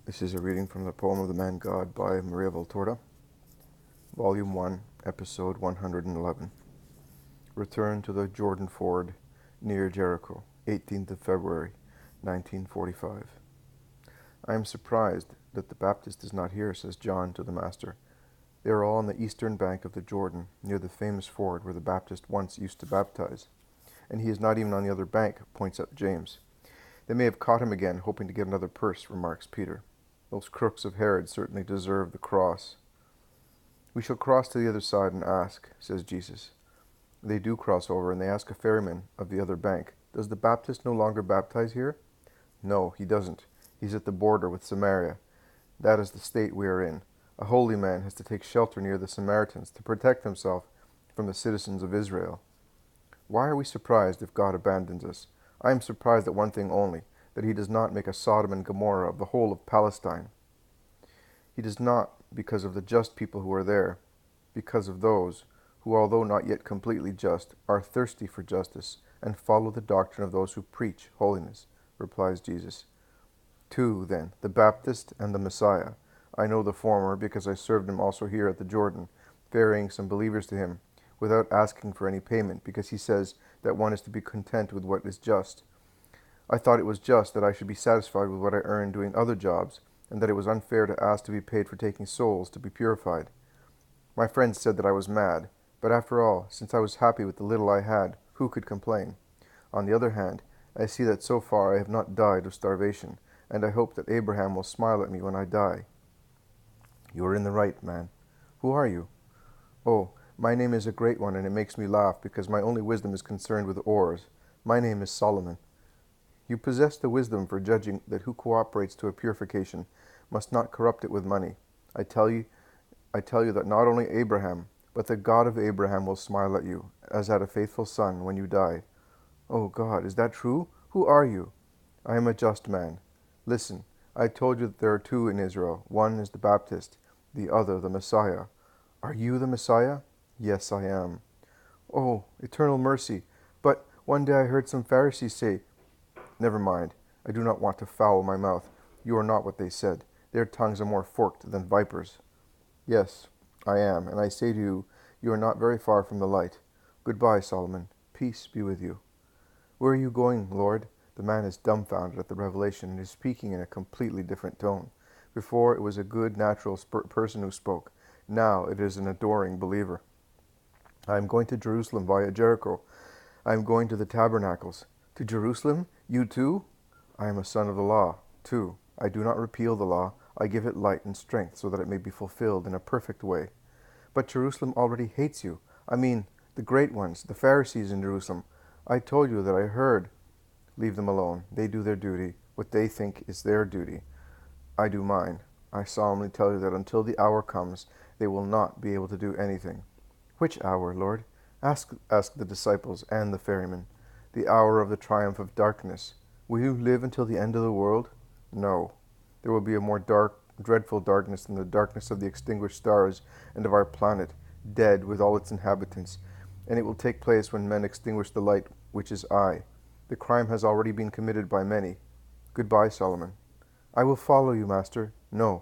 This is a reading from the poem of the Man God by Maria Valtorta, Volume 1, Episode 111. Return to the Jordan Ford near Jericho, 18th of February, 1945. I am surprised that the Baptist is not here, says John to the Master. They are all on the eastern bank of the Jordan, near the famous ford where the Baptist once used to baptize. And he is not even on the other bank, points out James. They may have caught him again, hoping to get another purse, remarks Peter. Those crooks of Herod certainly deserve the cross. We shall cross to the other side and ask, says Jesus. They do cross over, and they ask a ferryman of the other bank, does the Baptist no longer baptize here? No, he doesn't. He's at the border with Samaria. That is the state we are in. A holy man has to take shelter near the Samaritans to protect himself from the citizens of Israel. Why are we surprised if God abandons us? I am surprised at one thing only, that he does not make a Sodom and Gomorrah of the whole of Palestine. He does not because of the just people who are there, because of those who, although not yet completely just, are thirsty for justice and follow the doctrine of those who preach holiness, replies Jesus. Two, then, the Baptist and the Messiah. I know the former because I served him also here at the Jordan, ferrying some believers to him, without asking for any payment, because he says that one is to be content with what is just. I thought it was just that I should be satisfied with what I earned doing other jobs, and that it was unfair to ask to be paid for taking souls to be purified. My friends said that I was mad, but after all, since I was happy with the little I had, who could complain? On the other hand, I see that so far I have not died of starvation, and I hope that Abraham will smile at me when I die. You are in the right, man. Who are you? Oh, my name is a great one, and it makes me laugh because my only wisdom is concerned with oars. My name is Solomon. You possess the wisdom for judging that who cooperates to a purification must not corrupt it with money. I tell you that not only Abraham, but the God of Abraham will smile at you, as at a faithful son when you die. Oh God, is that true? Who are you? I am a just man. Listen, I told you that there are two in Israel. One is the Baptist, the other the Messiah. Are you the Messiah? Yes, I am. Oh, eternal mercy! But one day I heard some Pharisees say, Never mind. I do not want to foul my mouth. You are not what they said. Their tongues are more forked than vipers. Yes, I am, and I say to you, you are not very far from the light. Goodbye, Solomon. Peace be with you. Where are you going, Lord? The man is dumbfounded at the revelation and is speaking in a completely different tone. Before it was a good, natural person who spoke. Now it is an adoring believer. I am going to Jerusalem via Jericho. I am going to the tabernacles. To Jerusalem? You too? I am a son of the law, too. I do not repeal the law. I give it light and strength so that it may be fulfilled in a perfect way. But Jerusalem already hates you. I mean, the great ones, the Pharisees in Jerusalem. I told you that I heard. Leave them alone. They do their duty, what they think is their duty. I do mine. I solemnly tell you that until the hour comes, they will not be able to do anything. Which hour, Lord? Ask the disciples and the ferryman. The hour of the triumph of darkness. Will you live until the end of the world? No. There will be a more dreadful darkness than the darkness of the extinguished stars and of our planet, dead with all its inhabitants, and it will take place when men extinguish the light which is I. The crime has already been committed by many. Goodbye, Solomon. I will follow you, Master. No.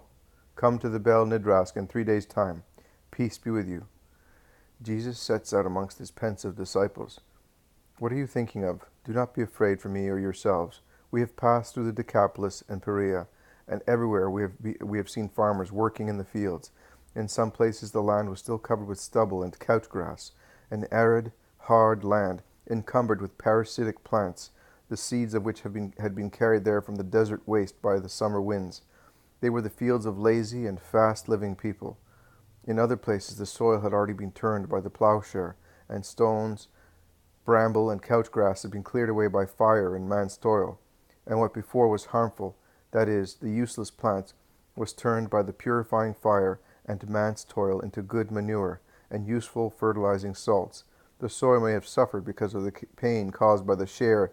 Come to the Bel Nidrask in 3 days' time. Peace be with you. Jesus sets out amongst his pensive disciples. What are you thinking of? Do not be afraid for me or yourselves. We have passed through the Decapolis and Perea, and everywhere we have seen farmers working in the fields. In some places the land was still covered with stubble and couch grass, an arid, hard land, encumbered with parasitic plants, the seeds of which had been carried there from the desert waste by the summer winds. They were the fields of lazy and fast-living people. In other places the soil had already been turned by the plowshare, and stones, bramble, and couch grass had been cleared away by fire and man's toil, and what before was harmful, that is, the useless plants, was turned by the purifying fire and man's toil into good manure and useful fertilizing salts. The soil may have suffered because of the pain caused by the share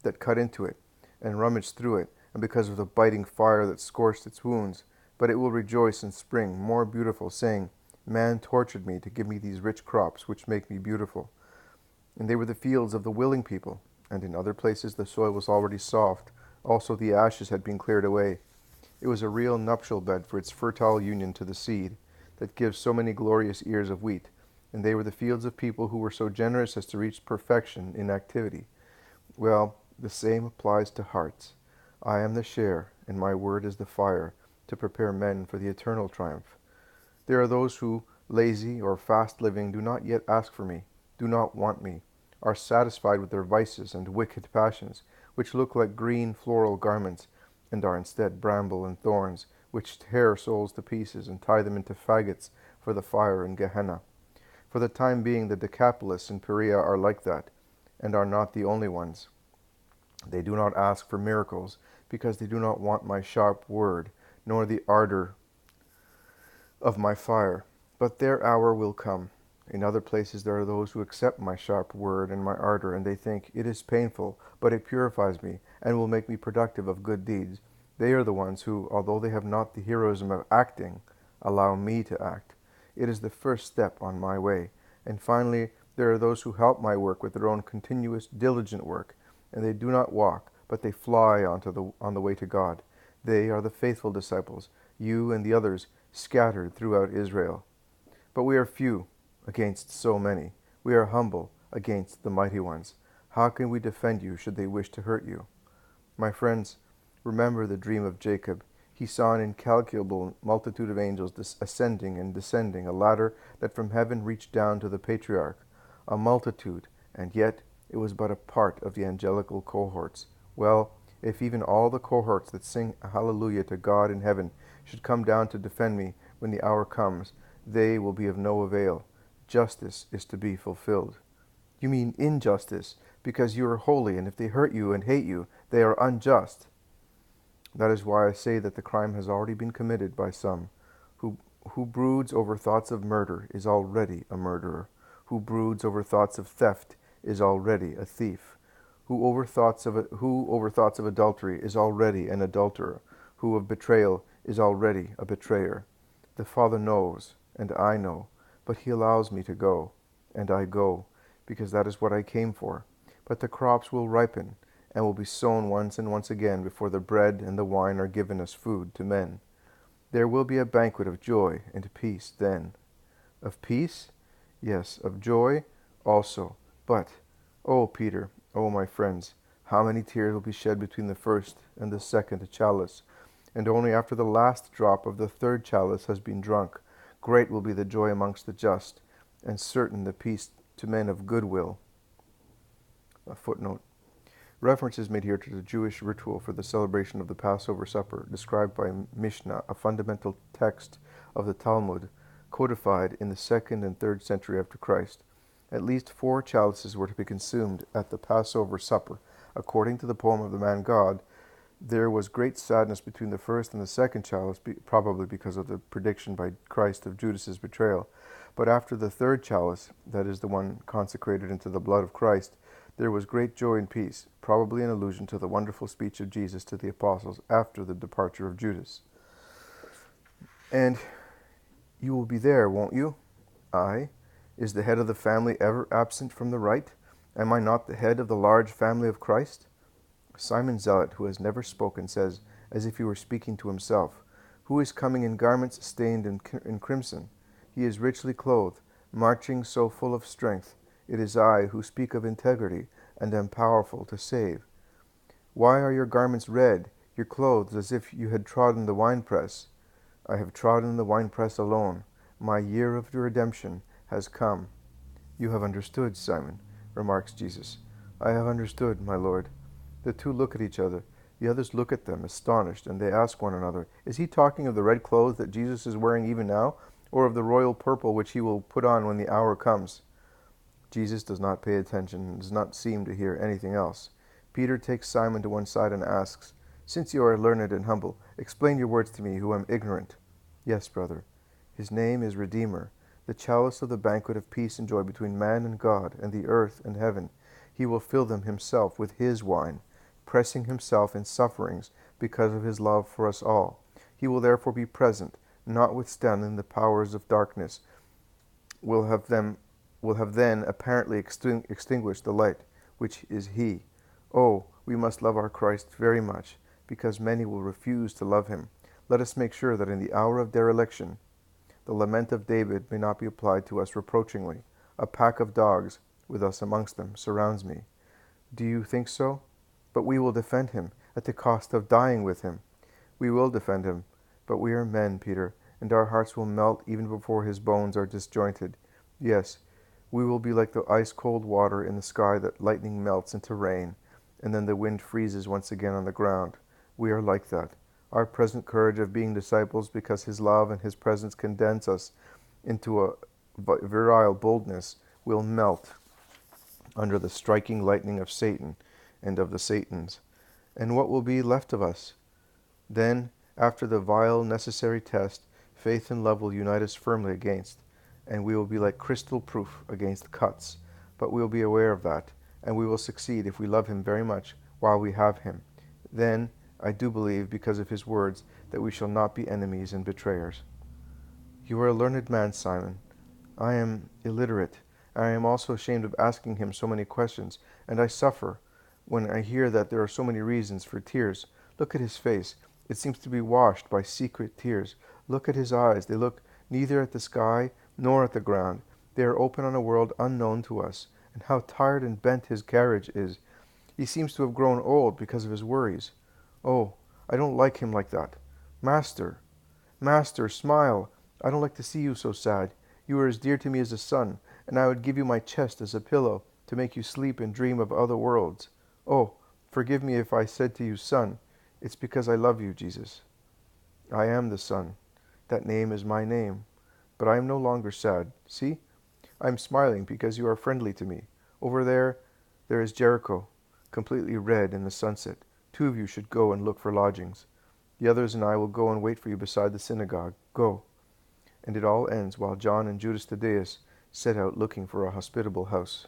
that cut into it and rummaged through it, and because of the biting fire that scorched its wounds, but it will rejoice in spring, more beautiful, saying, Man tortured me to give me these rich crops which make me beautiful. And they were the fields of the willing people, and in other places the soil was already soft. Also the ashes had been cleared away. It was a real nuptial bed for its fertile union to the seed that gives so many glorious ears of wheat, and they were the fields of people who were so generous as to reach perfection in activity. Well, the same applies to hearts. I am the share, and my word is the fire, to prepare men for the eternal triumph. There are those who, lazy or fast living, do not yet ask for me, do not want me, are satisfied with their vices and wicked passions, which look like green floral garments, and are instead bramble and thorns, which tear souls to pieces and tie them into faggots for the fire in Gehenna. For the time being, the Decapolis and Perea are like that, and are not the only ones. They do not ask for miracles, because they do not want my sharp word, nor the ardor of my fire. But their hour will come. In other places there are those who accept my sharp word and my ardor, and they think, it is painful, but it purifies me, and will make me productive of good deeds. They are the ones who, although they have not the heroism of acting, allow me to act. It is the first step on my way. And finally, there are those who help my work with their own continuous, diligent work, and they do not walk, but they fly on the way to God. They are the faithful disciples, you and the others scattered throughout Israel. But we are few against so many. We are humble against the mighty ones. How can we defend you should they wish to hurt you? My friends, remember the dream of Jacob. He saw an incalculable multitude of angels ascending and descending, a ladder that from heaven reached down to the patriarch. A multitude, and yet it was but a part of the angelical cohorts. Well, if even all the cohorts that sing hallelujah to God in heaven should come down to defend me when the hour comes, they will be of no avail. Justice is to be fulfilled. You mean injustice, because you are holy, and if they hurt you and hate you, they are unjust. That is why I say that the crime has already been committed by some. Who broods over thoughts of murder is already a murderer. Who broods over thoughts of theft is already a thief. Who over thoughts of adultery is already an adulterer. Who of betrayal is already a betrayer. The Father knows, and I know, but he allows me to go, and I go, because that is what I came for. But the crops will ripen, and will be sown once and once again before the bread and the wine are given as food to men. There will be a banquet of joy and peace then. Of peace? Yes, of joy also. But, oh Peter, oh my friends, how many tears will be shed between the first and the second chalice, and only after the last drop of the third chalice has been drunk. Great will be the joy amongst the just, and certain the peace to men of good will. A footnote. Reference is made here to the Jewish ritual for the celebration of the Passover supper, described by Mishnah, a fundamental text of the Talmud, codified in the 2nd and 3rd century after Christ. At least 4 chalices were to be consumed at the Passover supper. According to the poem of the man God, there was great sadness between the first and the second chalice, probably because of the prediction by Christ of Judas's betrayal. But after the third chalice, that is the one consecrated into the blood of Christ, there was great joy and peace, probably in allusion to the wonderful speech of Jesus to the apostles after the departure of Judas. And you will be there, won't you? I? Is the head of the family ever absent from the right? Am I not the head of the large family of Christ? Simon Zealot, who has never spoken, says, as if he were speaking to himself, Who is coming in garments stained in crimson? He is richly clothed, marching so full of strength. It is I who speak of integrity, and am powerful to save. Why are your garments red, your clothes as if you had trodden the winepress? I have trodden the winepress alone. My year of redemption has come. You have understood, Simon, remarks Jesus. I have understood, my Lord. The two look at each other. The others look at them, astonished, and they ask one another, Is he talking of the red clothes that Jesus is wearing even now, or of the royal purple which he will put on when the hour comes? Jesus does not pay attention and does not seem to hear anything else. Peter takes Simon to one side and asks, Since you are learned and humble, explain your words to me, who am ignorant. Yes, brother. His name is Redeemer, the chalice of the banquet of peace and joy between man and God, and the earth and heaven. He will fill them himself with his wine, pressing himself in sufferings because of his love for us all. He will therefore be present, notwithstanding the powers of darkness will have then apparently extinguished the light, which is he. Oh, we must love our Christ very much, because many will refuse to love him. Let us make sure that in the hour of dereliction, the lament of David may not be applied to us reproachingly. A pack of dogs, with us amongst them, surrounds me. Do you think so? But we will defend him, at the cost of dying with him. We will defend him, but we are men, Peter, and our hearts will melt even before his bones are disjointed. Yes, we will be like the ice-cold water in the sky that lightning melts into rain, and then the wind freezes once again on the ground. We are like that. Our present courage of being disciples, because his love and his presence condense us into a virile boldness, will melt under the striking lightning of Satan and of the Satans. And what will be left of us? Then, after the vile necessary test, faith and love will unite us firmly against, and we will be like crystal proof against cuts. But we will be aware of that, and we will succeed if we love him very much while we have him. Then, I do believe, because of his words, that we shall not be enemies and betrayers. You are a learned man, Simon. I am illiterate. I am also ashamed of asking him so many questions, and I suffer when I hear that there are so many reasons for tears. Look at his face. It seems to be washed by secret tears. Look at his eyes. They look neither at the sky nor at the ground. They are open on a world unknown to us. And how tired and bent his carriage is. He seems to have grown old because of his worries. Oh, I don't like him like that. Master, Master, smile. I don't like to see you so sad. You are as dear to me as a son, and I would give you my chest as a pillow to make you sleep and dream of other worlds. Oh, forgive me if I said to you, son. It's because I love you, Jesus. I am the Son. That name is my name. But I am no longer sad. See? I am smiling because you are friendly to me. Over there is Jericho, completely red in the sunset. 2 of you should go and look for lodgings. The others and I will go and wait for you beside the synagogue. Go. And it all ends while John and Judas Thaddeus set out looking for a hospitable house.